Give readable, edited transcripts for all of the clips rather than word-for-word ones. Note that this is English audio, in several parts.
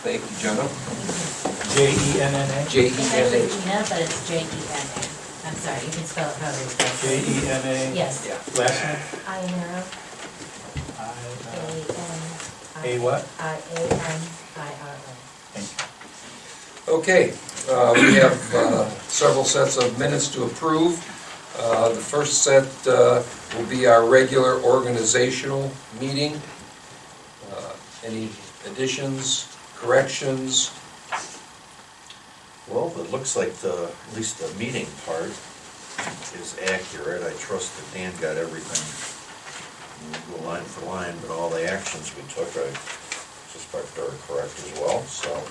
Thank you, Jenna. J-E-N-N-A? It's J-E-N-A. actually Gina, but it's J-E-N-A. I'm sorry, you can spell it however you like. J-E-N-A? Yes. Yeah. Last name? Ionero, A what? I-A-N-I-R-O. Thank you. Okay, we have several sets of minutes to approve. The first set will be our regular organizational meeting. Any additions, corrections? Well, it looks like at least the meeting part is accurate. I trust that Dan got everything line for line, but all the actions we took, I suspect are correct as well, so.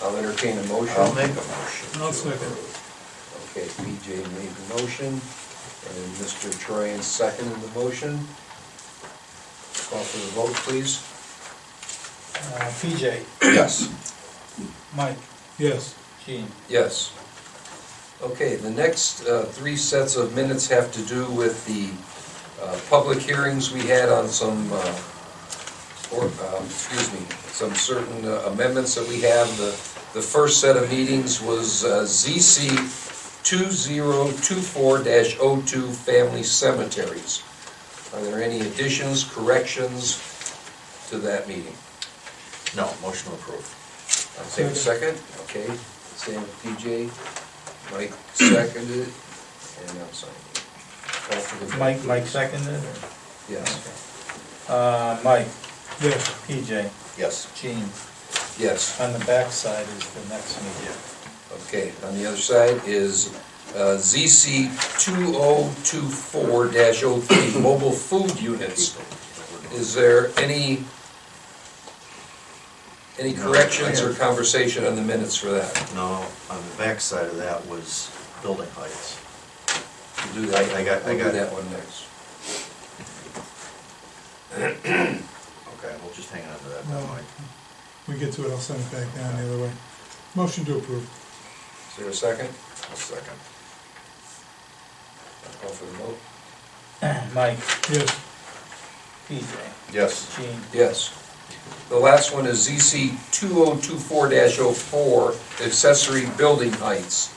I'll entertain a motion. I'll make a motion. I'll to second. approve. Okay, BJ made the motion, and Mr. Troyan seconded the motion. Call for the vote, please. PJ, Yes. Mike, Yes. Gene. Yes. Okay, the next three sets of minutes have to do with the public hearings we had on some, some certain amendments that we have. The first set of meetings was ZC 2024-02 Family Cemeteries. Are there any additions, corrections to that meeting? No, motion to approve. I'll take a second. Okay, same with PJ. Mike seconded it, and I'm signing. Call for the vote, Mike please. seconded or? Yes. Mike, Yes. PJ, Yes. Gene. Yes. On the back side is the next meeting. Okay, on the other side is ZC 2024-03 Mobile Food Units. Is there any corrections or conversation on the minutes for that? No, on the back side of that was building heights. We'll do that. I got We'll do it. that one next. Okay, we'll just hang on to that, No. Mike. We get to it, I'll send it back down the other way. Motion to approve. Is there a second? I'll second. I'll call for the vote. Mike, Yes. PJ, Yes. Gene. Yes. The last one is ZC 2024-04 Accessory Building Heights.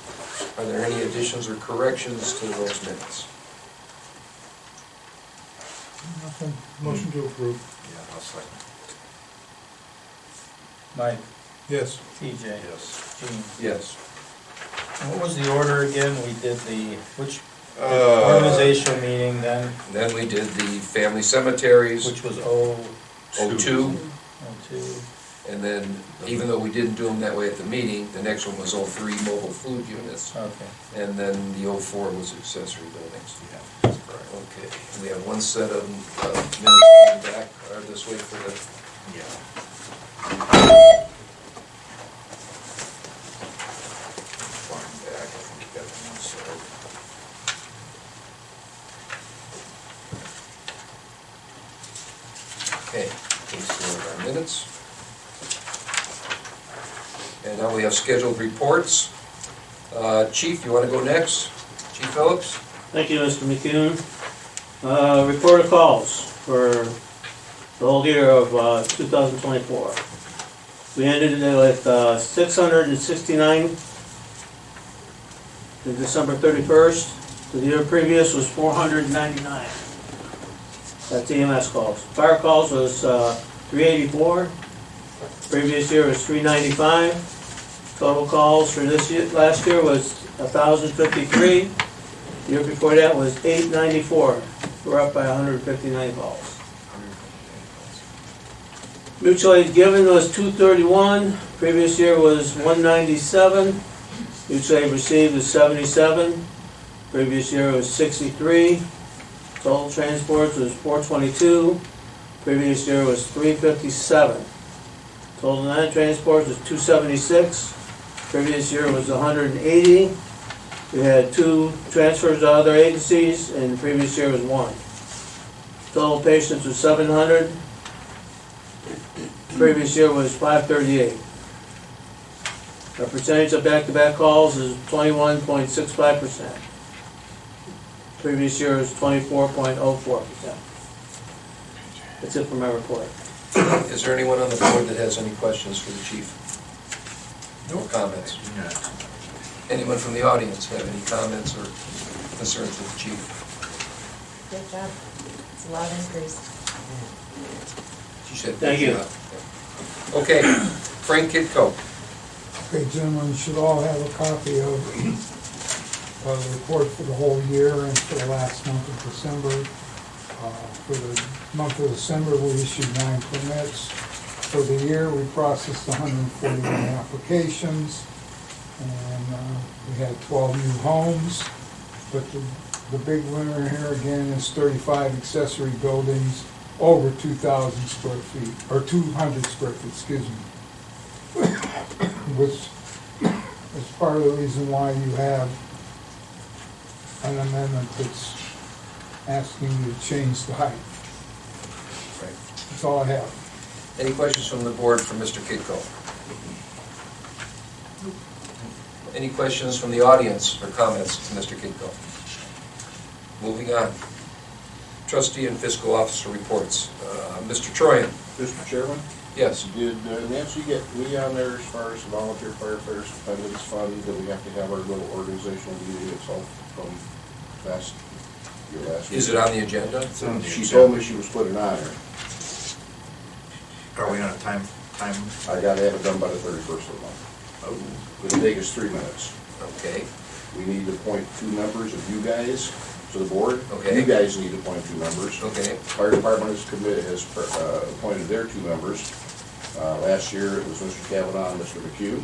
Are there any additions or corrections to those minutes? Nothing. Motion to approve. Yeah, I'll second. Mike, Yes. PJ, Yes. Gene. Yes. What was the order again? We did which organizational meeting then, Then we did the family cemeteries, which was 02, 02. and then, even though we didn't do them that way at the meeting, the next one was 03 mobile food units, Okay. and then the 04 was accessory buildings. Yeah, that's correct. Okay, we have one set of minutes coming back, or this way for the, Yeah. Flying back, I think you got the one set. okay, these are our minutes. And now we have scheduled reports. Chief, you want to go next? Chief Phillips? Thank you, Mr. McCune. Report of calls for the whole year of 2024. We ended it with 669 to December 31st. The year previous was 499. That's EMS calls. Fire calls was 384. Previous year was 395. Total calls for this year, last year was 1,053. The year before that was 894. We're up by 159 calls. Mutual aid given was 231. Previous year was 197. Mutual aid received was 77. Previous year was 63. Total transports was 422. Previous year was 357. Total non-transports was 276. Previous year was 180. We had 2 transfers to other agencies, and the previous year was 1. Total patients was 700. Previous year was 538. Our percentage of back-to-back calls is 21.65%. Previous year was 24.04%. That's it for my report. Is there anyone on the board that has any questions for the chief? No comments? Anyone from the audience have any comments or concerns with the chief? Good job. It's a lot of increase. She said. Thank you. Okay, Frank Kitco. Okay, gentlemen, you should all have a copy of the report for the whole year and for the last month of December. For the month of December, we issued 9 permits. For the year, we processed 141 applications, and we had 12 new homes. But the big winner here again is 35 accessory buildings over 2,000 square feet, or 200 square feet, excuse me. Which is part of the reason why you have an amendment that's asking you to change the height. Right. That's all I have. Any questions from the board for Mr. Kitco? Any questions from the audience or comments to Mr. Kitco? Moving on. Trustee and fiscal officer reports. Mr. Troyan? Mr. Chairman, Yes. did Nancy get me on there as far as the volunteer firefighters dependence fund, that we have to have our little organizational meeting itself from last year? Is it on the agenda? She told me she was putting it on there. Are we on a time? I gotta have it done by the 31st of the month. Oh, It'll take us 3 minutes. Okay. We need to appoint 2 members of you guys to the board. Okay. You guys need to appoint 2 members. Okay. Fire department has appointed their 2 members. Last year, it was Mr. Kavanaugh and Mr. McHugh,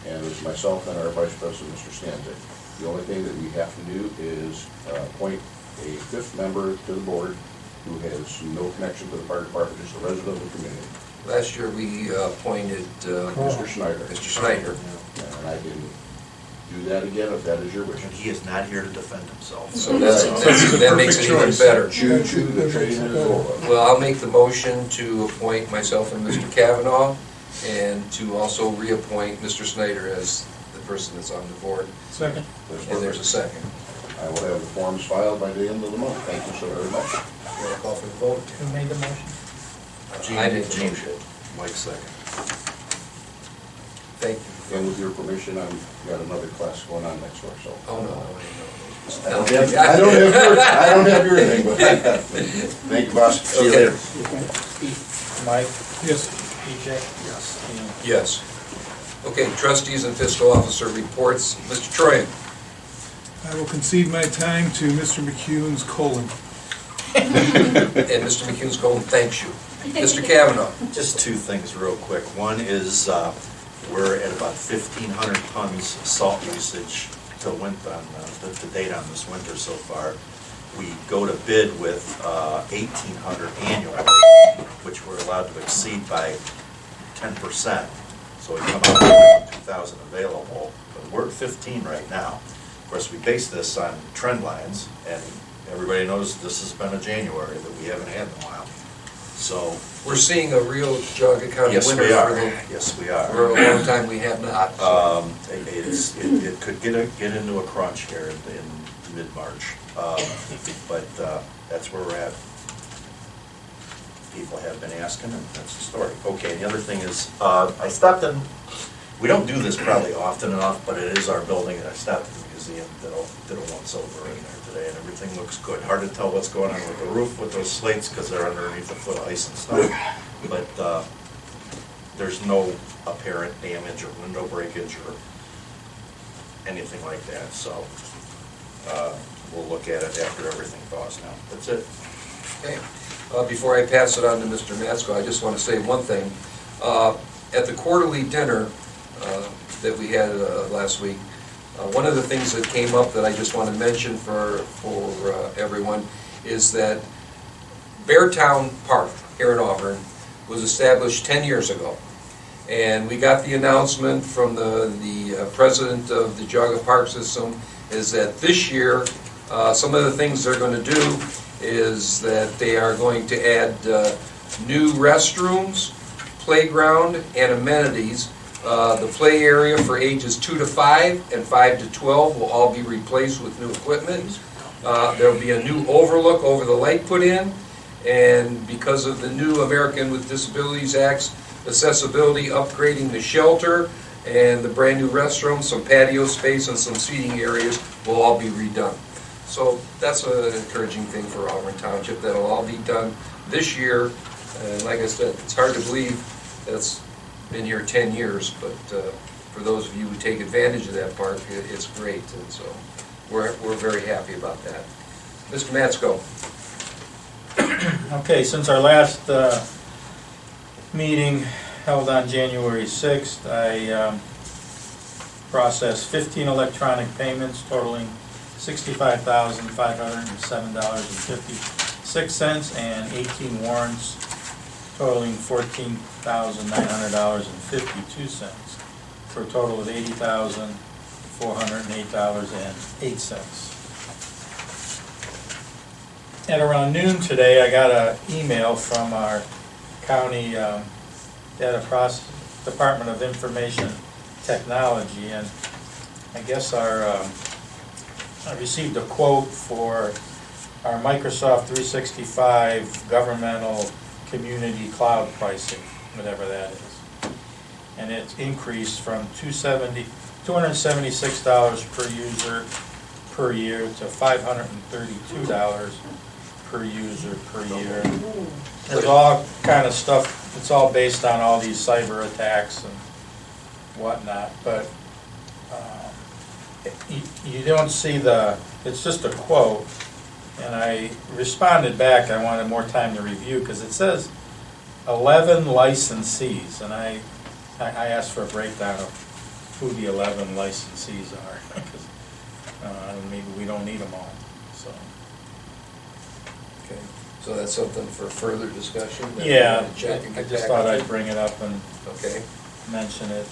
and it was myself and our vice president, Mr. Stanzik. The only thing that we have to do is appoint a 5th member to the board who has no connection to the fire department, just a resident of the community. Last year, we appointed Mr. Schneider. Mr. Schneider. And I can do that again if that is your wish. and he is not here to defend himself. So that makes it even better. Choo choo, the train is over. Well, I'll make the motion to appoint myself and Mr. Kavanaugh, and to also reappoint Mr. Snyder as the person that's on the board. Second. And there's a second. I will have the forms filed by the end of the month. Thank you so very much. Roll call for the vote. Who made the motion? I did the Gene motion. Mike second. Thank you. And with your permission, I've got another class going on next door, so. Oh, no. I don't have your thing, but thank you, boss. See you Okay. later. Mike? Yes. PJ? Yes. Yes. Okay, trustees and fiscal officer reports. Mr. Troyan? I will concede my time to Mr. McCune's colon. And Mr. McHugh's going, thanks you. Mr. Kavanaugh? Just 2 things real quick. One is, we're at about 1,500 tons salt usage till winter, on the date on this winter so far. We go to bid with 1,800 annually, which we're allowed to exceed by 10%. So we come out with 2,000 available, but we're at 15 right now. Of course, we base this on trend lines, and everybody knows this has been a January that we haven't had in a while. So, We're seeing a real Geauga County yes, winter we are. for Yes, we for are. a long time we have not. It could get into a crunch here in mid-March, but that's where we're at. People have been asking, and that's the story. Okay, the other thing is, I stopped in, we don't do this probably often enough, but it is our building, and I stopped at the museum, did a once-over in there today, and everything looks good. Hard to tell what's going on with the roof with those slates, because they're underneath a foot of ice and stuff, but there's no apparent damage or window breakage or anything like that, so we'll look at it after everything thaws now. That's it. Okay. Before I pass it on to Mr. Matsko, I just want to say one thing. At the quarterly dinner that we had last week, one of the things that came up that I just want to mention for everyone is that Beartown Park here in Auburn was established 10 years ago. And we got the announcement from the president of the Geauga Park System is that this year, some of the things they're going to do is that they are going to add new restrooms, playground, and amenities. The play area for ages 2 to 5 and 5 to 12 will all be replaced with new equipment. There'll be a new overlook over the lake put in, And because of the new American with Disabilities Act's accessibility, upgrading the shelter and the brand-new restroom, some patio space and some seating areas will all be redone. So that's an encouraging thing for Auburn Township. That'll all be done this year. And like I said, it's hard to believe that's been here 10 years, but for those of you who take advantage of that park, it's great. And so we're very happy about that. Mr. Matsko. Okay, since our last meeting held on January 6th, I processed 15 electronic payments totaling $65,507.56 and 18 warrants totaling $14,900.52 for a total of $80,408.08. At around noon today, I got an email from our county Department of Information Technology, and I guess I received a quote for our Microsoft 365 governmental community cloud pricing, whatever that is. And it's increased from $276 per user per year to $532 per user per year. There's all kind of stuff, it's all based on all these cyber attacks and whatnot, but you don't see it's just a quote, and I responded back, I wanted more time to review, because it says 11 licensees, and I asked for a breakdown of who the 11 licensees are, because maybe we don't need them all, so. Okay, so that's something for further discussion? that we Yeah, want to check and I get just back thought to? I'd bring it up and Okay. mention it.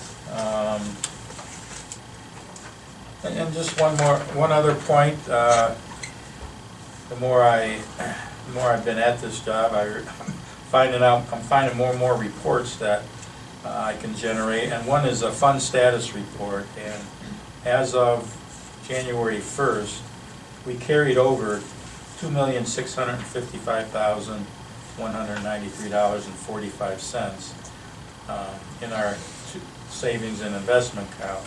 And just one other point, the more I've been at this job, I'm finding more and more reports that I can generate, and one is a fund status report, and as of January 1st, we carried over $2,655,193.45 in our savings and investment account,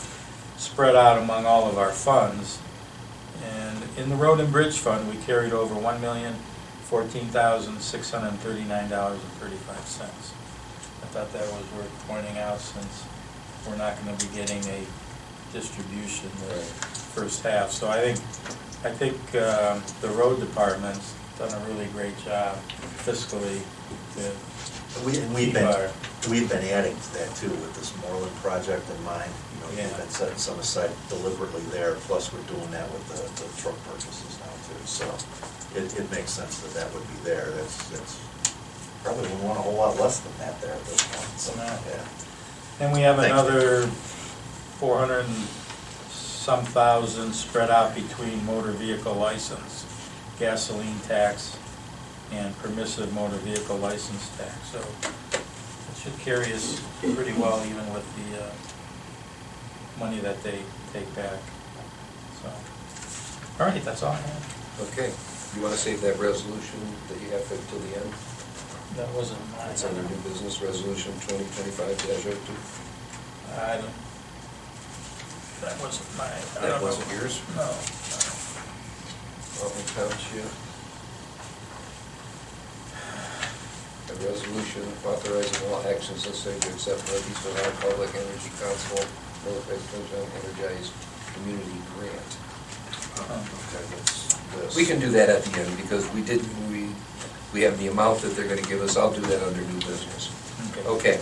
spread out among all of our funds. And in the road and bridge fund, we carried over $1,014,639.35. I thought that was worth pointing out, since we're not going to be getting a distribution the first half. So I think the road department's done a really great job fiscally to We've been adding to that too, with this Moreland project in mind. We've been setting some aside deliberately there, plus we're doing that with the truck purchases now too. So it makes sense that would be there. That's probably we want a whole lot less than that there at this point. So, yeah. And we have Thanks. another 400 and some thousand spread out between motor vehicle license, gasoline tax, and permissive motor vehicle license tax. So it should carry us pretty well, even with the money that they take back. So, all right, that's all I have. Okay. You want to save that resolution that you have till the end? That wasn't mine. It's under new business resolution 2025-02. I don't, that wasn't mine. I That don't know. wasn't yours? No. Auburn Township. A resolution authorizing all actions necessary to accept Northeast Ohio Public Energy Council Northwest Energized Community Grant. Okay, that's this. We can do that at the end, because we have the amount that they're gonna give us. I'll do that under new business. Okay.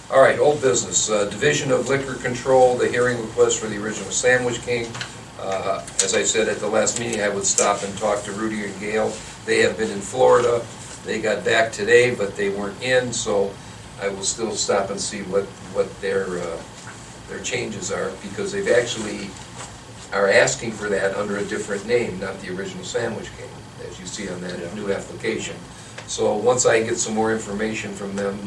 All right, old business. Division of Liquor Control, the hearing request for the original Sandwich King. As I said at the last meeting, I would stop and talk to Rudy and Gail. They have been in Florida. They got back today, but they weren't in, so I will still stop and see what their changes are, because they've actually are asking for that under a different name, not the original Sandwich King, as you see on that new application. So once I get some more information from them,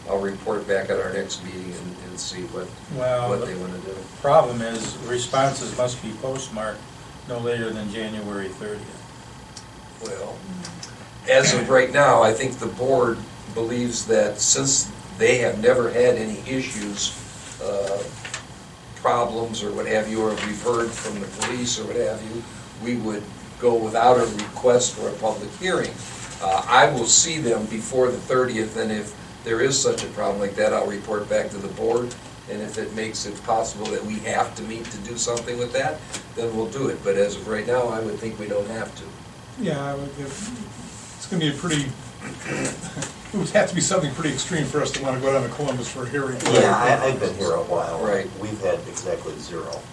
I'll report back at our next meeting and see what they want to do. Problem is, responses must be postmarked no later than January 30th. Well, as of right now, I think the board believes that since they have never had any issues, problems or what have you, or we've heard from the police or what have you, we would go without a request for a public hearing. I will see them before the 30th, and if there is such a problem like that, I'll report back to the board. And if it makes it possible that we have to meet to do something with that, then we'll do it. But as of right now, I would think we don't have to. Yeah, I would give, it's gonna be a pretty, it would have to be something pretty extreme for us to wanna go down to Columbus for a hearing. Yeah, I've been here a while. Right. We've had exactly 0 of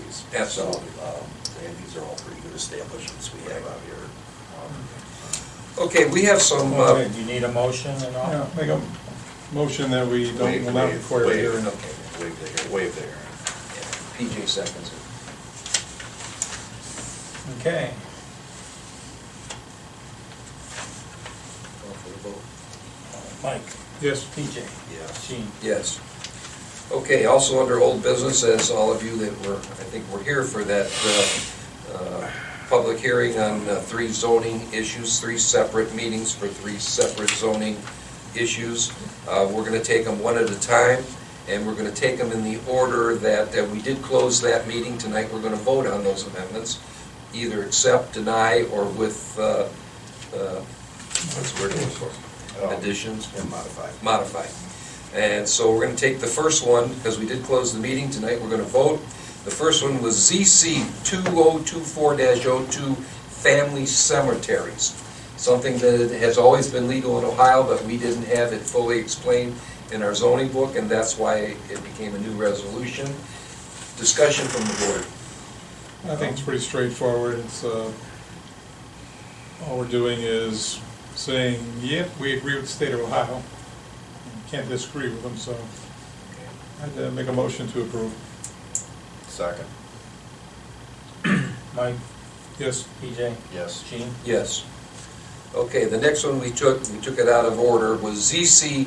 these. Absolutely. So, and these are all pretty good establishments we have out here. Okay, we have some, Okay, do you need a motion and all? Yeah, make a motion that we don't, will not require a hearing. Waive there. PJ seconds it. Okay, Call for the vote. Mike, Yes. PJ, Yes. Gene. Yes. Okay, also under old business, as all of you that were, I think were here for that public hearing on 3 zoning issues, 3 separate meetings for 3 separate zoning issues. We're gonna take them one at a time, and we're gonna take them in the order that we did close that meeting. Tonight, we're gonna vote on those amendments, either accept, deny, or with, what's the word I'm looking for? Additions? And modified. Modified. And so we're gonna take the first one, because we did close the meeting, tonight we're gonna vote. The first one was ZC 2024-02, family cemeteries. Something that has always been legal in Ohio, but we didn't have it fully explained in our zoning book, and that's why it became a new resolution. Discussion from the board. I think it's pretty straightforward. It's, all we're doing is saying, yep, we agree with the state of Ohio. Can't disagree with them, so I'd make a motion to approve. Second. Mike, Yes. PJ, Yes. Gene. Yes. Okay, the next one we took it out of order, was ZC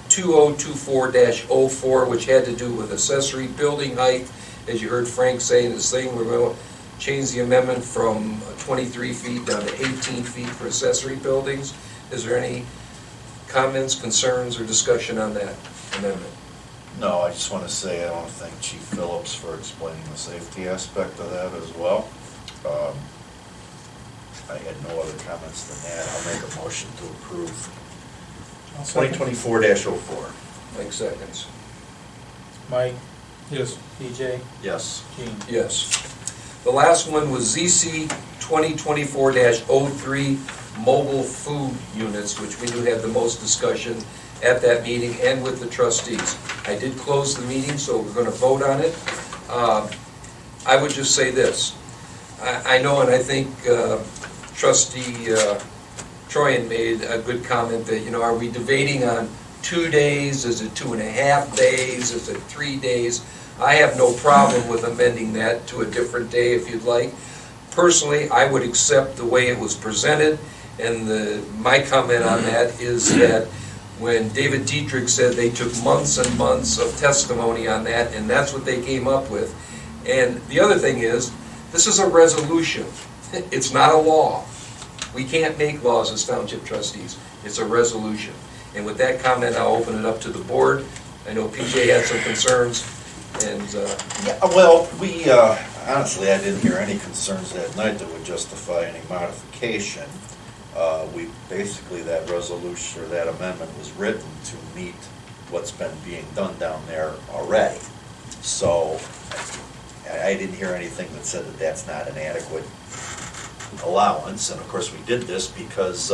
2024-04, which had to do with accessory building height. As you heard Frank say in his thing, we're going to change the amendment from 23 feet down to 18 feet for accessory buildings. Is there any comments, concerns, or discussion on that amendment? No, I just want to say I want to thank Chief Phillips for explaining the safety aspect of that as well. I had no other comments than that. I'll make a motion to approve 2024-04. Like seconds. Mike, Yes. PJ, Yes. Gene. Yes. The last one was ZC 2024-03, mobile food units, which we do have the most discussion at that meeting and with the trustees. I did close the meeting, so we're going to vote on it. I would just say this. I know, and I think Trustee Troyan made a good comment that, are we debating on 2 days? Is it 2.5 days? Is it 3 days? I have no problem with amending that to a different day if you'd like. Personally, I would accept the way it was presented, and my comment on that is that when David Dietrich said they took months and months of testimony on that, and that's what they came up with. And the other thing is, this is a resolution. It's not a law. We can't make laws as township trustees. It's a resolution. And with that comment, I'll open it up to the board. I know PJ had some concerns, and Yeah, well, we, honestly, I didn't hear any concerns that night that would justify any modification. We, basically, that resolution, or that amendment was written to meet what's been being done down there already. So, I didn't hear anything that said that that's not an adequate allowance, and of course, we did this because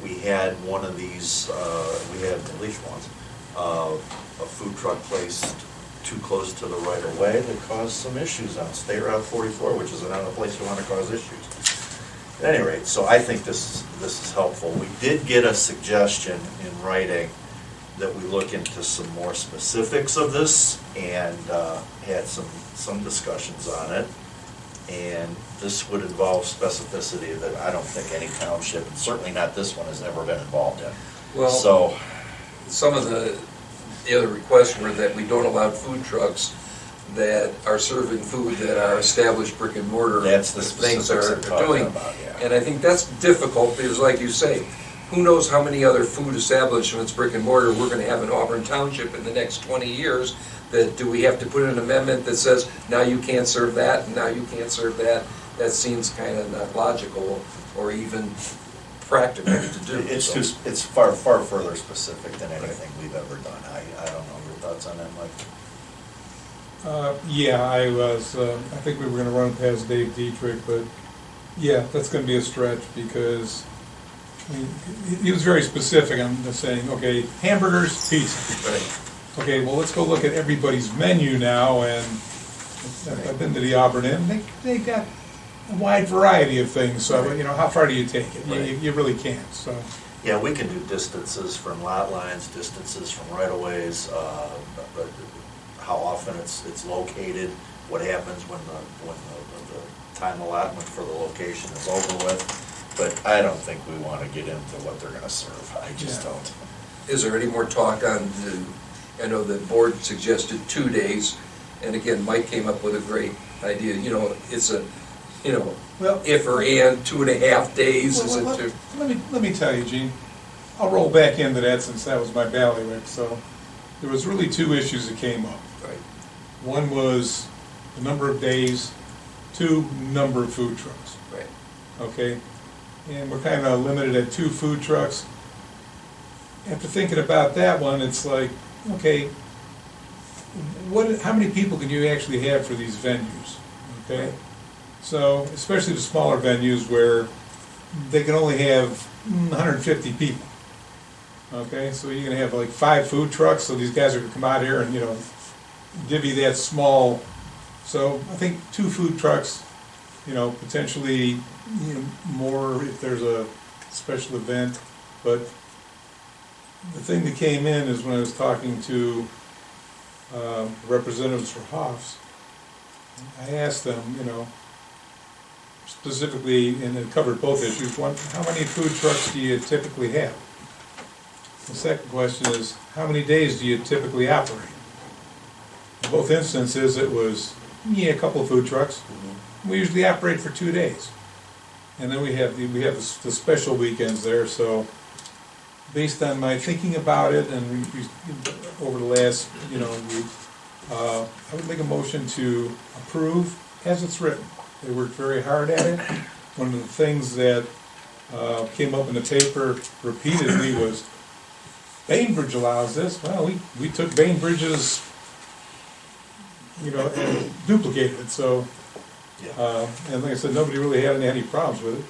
we had one of these, we had at least once, a food truck placed too close to the right-of-way that caused some issues on State Route 44, which is another place you want to cause issues. At any rate, so I think this is helpful. We did get a suggestion in writing that we look into some more specifics of this, and had some discussions on it. And this would involve specificity that I don't think any township, and certainly not this one, has ever been involved in. well, So, some of the other requests were that we don't allow food trucks that are serving food that are established brick and mortar. That's the things specifics are I'm talking doing. about, yeah. And I think that's difficult, because like you say, who knows how many other food establishments, brick and mortar, we're gonna have in Auburn Township in the next 20 years, that do we have to put in an amendment that says, now you can't serve that, and now you can't serve that? That seems kind of not logical or even practical to do. It's so. it's far further specific than anything we've ever done. I don't know your thoughts on that, Mike? Yeah, I think we were gonna run past Dave Dietrich, but yeah, that's gonna be a stretch because, I mean, he was very specific. I'm just saying, okay, hamburgers, pizza. Right. Okay, well, let's go look at everybody's menu now, and I've been to the Auburn Inn, they got a wide variety of things, so, you know, how far do you take it? You really can't, so. Yeah, we can do distances from lot lines, distances from right-of-ways, but how often it's located, what happens when the time allotment for the location is over with. But I don't think we want to get into what they're gonna serve. I just Yeah. don't. Is there any more talk on I know the board suggested 2 days, and again, Mike came up with a great idea, you know, it's a, you know, Well, if or and 2.5 days, is it Well, two? let me tell you, Gene, I'll roll back into that since that was my bailiwick, so there was really two issues that came up. Right. One was the number of days, two, number of food trucks, Right. okay? And we're kind of limited at 2 food trucks. After thinking about that one, it's like, okay, how many people can you actually have for these venues, okay? So, especially the smaller venues where they can only have 150 people. Okay, so you're gonna have like 5 food trucks, so these guys are gonna come out here and, you know, divvy that small. So I think 2 food trucks, you know, potentially, you know, more if there's a special event. But the thing that came in is when I was talking to representatives for Hoffs, I asked them, you know, specifically, and it covered both issues. One, how many food trucks do you typically have? The second question is, how many days do you typically operate? In both instances, it was, a couple of food trucks. We usually operate for 2 days. And then we have the special weekends there, so based on my thinking about it and over the last, you know, week, I would make a motion to approve as it's written. They worked very hard at it. One of the things that came up in the paper repeatedly was, Bainbridge allows this. Well, we took Bainbridge's, you know, and duplicated it, so, and like I said, nobody really had any problems with it.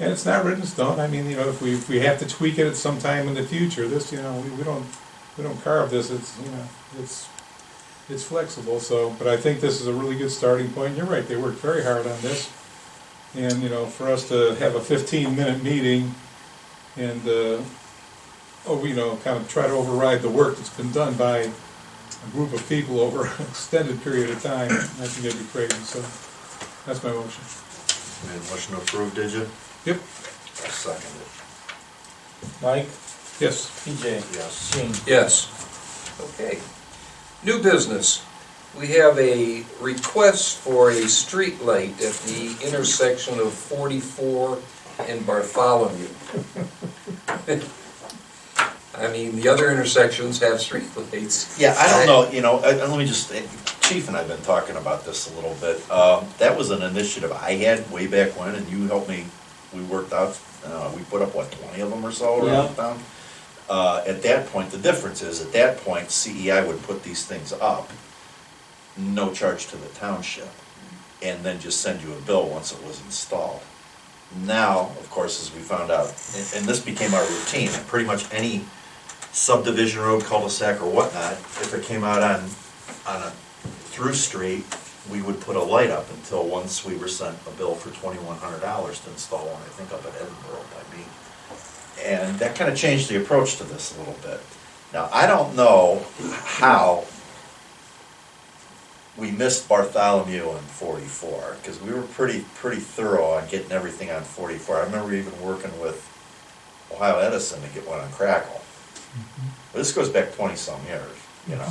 And it's not written in stone. I mean, you know, if we have to tweak it at some time in the future, this, you know, we don't carve this, it's, you know, it's flexible, so, but I think this is a really good starting point. You're right, they worked very hard on this. And, you know, for us to have a 15-minute meeting and, you know, kind of try to override the work that's been done by a group of people over an extended period of time, I think it'd be crazy, so that's my motion. Made a motion to approve, did you? Yep. I'll second it. Mike, Yes. PJ, Yes. Gene. Yes. Okay. New business. We have a request for a street light at the intersection of 44 and Bartholomew. I mean, the other intersections have street lights. Yeah, I don't know, you know, let me just, Chief and I've been talking about this a little bit. That was an initiative I had way back when, and you helped me, we worked out, we put up, what, 20 of them or so around town? At that point, the difference is, at that point, CEI would put these things up, no charge to the township, and then just send you a bill once it was installed. Now, of course, as we found out, and this became our routine, pretty much any subdivision road, cul-de-sac or whatnot, if it came out on a through street, we would put a light up until once we were sent a bill for $2,100 to install one, I think up at Edinburgh by me. And that kind of changed the approach to this a little bit. Now, I don't know how we missed Bartholomew and 44, because we were pretty thorough on getting everything on 44. I remember even working with Ohio Edison to get one on Crackle. But this goes back 20-some years, you know.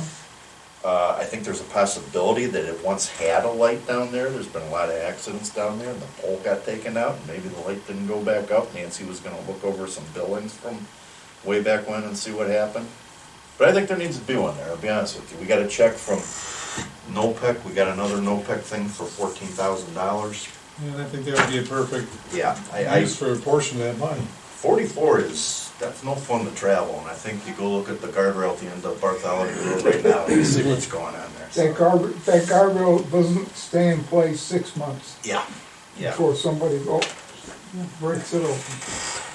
I think there's a possibility that it once had a light down there. There's been a lot of accidents down there, and the pole got taken out, and maybe the light didn't go back up. Nancy was gonna look over some billings from way back when and see what happened. But I think there needs to be one there, I'll be honest with you. We got a check from NOPEC, we got another NOPEC thing for $14,000. And I think that would be a perfect Yeah, use for a portion of that money. 44 that's no fun to travel, and I think you go look at the guardrail at the end of Bartholomew Road right now, and you see what's going on there. That guardrail doesn't stay in place 6 months Yeah, yeah. before somebody breaks it open.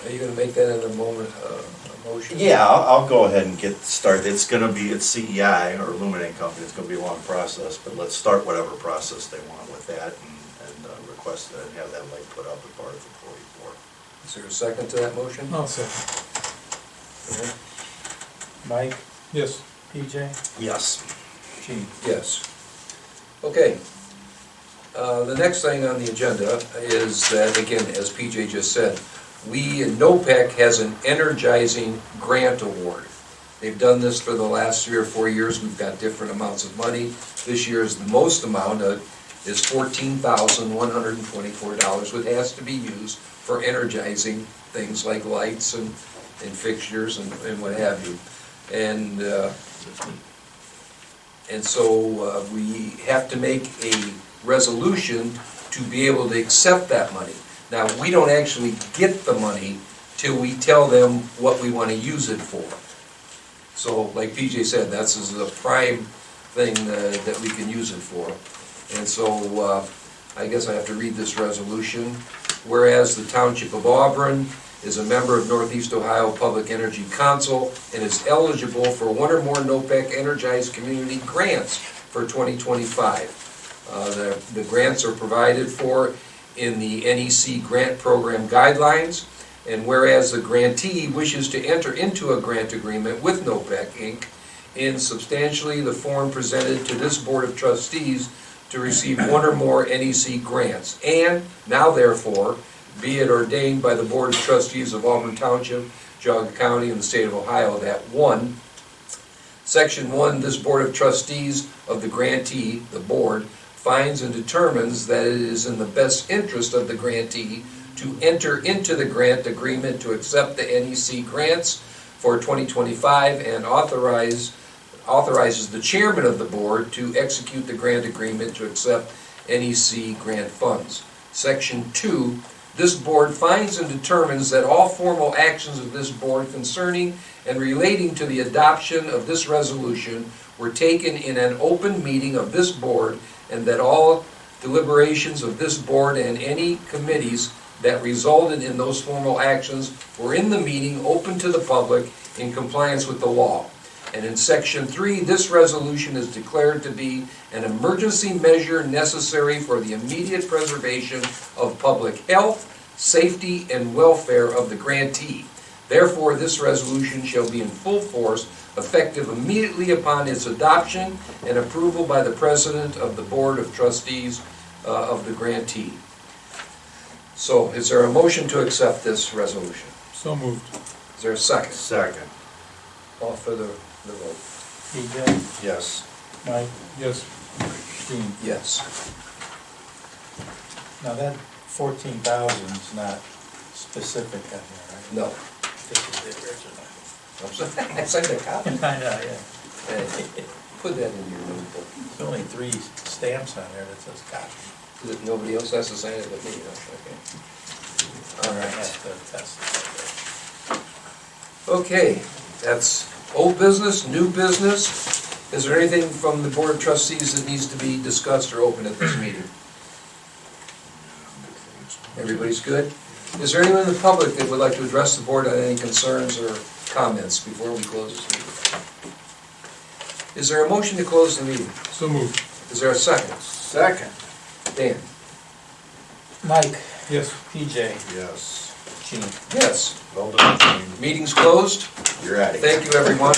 Are you gonna make that in a moment, a motion? Yeah, I'll go ahead and get started. It's CEI, or Illuminating Company, it's gonna be a long process, but let's start whatever process they want with that and request that and have that light put up at Barth at 44. Is there a second to that motion? I'll second. Okay. Mike, Yes. PJ, Yes. Gene. Yes. Okay. The next thing on the agenda is that, again, as PJ just said, NOPEC has an energizing grant award. They've done this for the last 3 or 4 years. We've got different amounts of money. This year is the most amount, is $14,124, which has to be used for energizing things like lights and fixtures and what have you. And so we have to make a resolution to be able to accept that money. Now, we don't actually get the money till we tell them what we want to use it for. So, like PJ said, that's a prime thing that we can use it for. And so, I guess I have to read this resolution. Whereas the Township of Auburn is a member of Northeast Ohio Public Energy Council and is eligible for one or more NOPEC Energized Community Grants for 2025. The grants are provided for in the NEC Grant Program Guidelines, and whereas the grantee wishes to enter into a grant agreement with NOPEC, Inc. in substantially the form presented to this Board of Trustees to receive one or more NEC grants, and now therefore be it ordained by the Board of Trustees of Auburn Township, Geauga County, and the state of Ohio that 1, Section 1, this Board of Trustees of the grantee, the board, finds and determines that it is in the best interest of the grantee to enter into the grant agreement to accept the NEC grants for 2025 and authorizes the chairman of the board to execute the grant agreement to accept NEC grant funds. Section 2, this board finds and determines that all formal actions of this board concerning and relating to the adoption of this resolution were taken in an open meeting of this board, and that all deliberations of this board and any committees that resulted in those formal actions were in the meeting open to the public in compliance with the law. And in Section 3, this resolution is declared to be an emergency measure necessary for the immediate preservation of public health, safety, and welfare of the grantee. Therefore, this resolution shall be in full force, effective immediately upon its adoption and approval by the President of the Board of Trustees of the grantee. So, is there a motion to accept this resolution? So moved. Is there a second? Second. Call for the vote. PJ, Yes. Mike, Yes. Gene. Yes. Now that 14,000 is not specific on there, right? No. This is the original. I signed a copy. I know, yeah. Put that in your notebook. There's only 3 stamps on there that says copy. Nobody else has to sign it but me, okay. All I right. have to test it. Okay, that's old business, new business. Is there anything from the Board of Trustees that needs to be discussed or open at this meeting? Everybody's good? Is there anyone in the public that would like to address the board on any concerns or comments before we close this meeting? Is there a motion to close the meeting? So moved. Is there a second? Second. Dan? Mike, Yes. PJ, Yes. Gene. Yes. Well done, Gene. Meeting's closed. You're out of here. Thank you, everyone.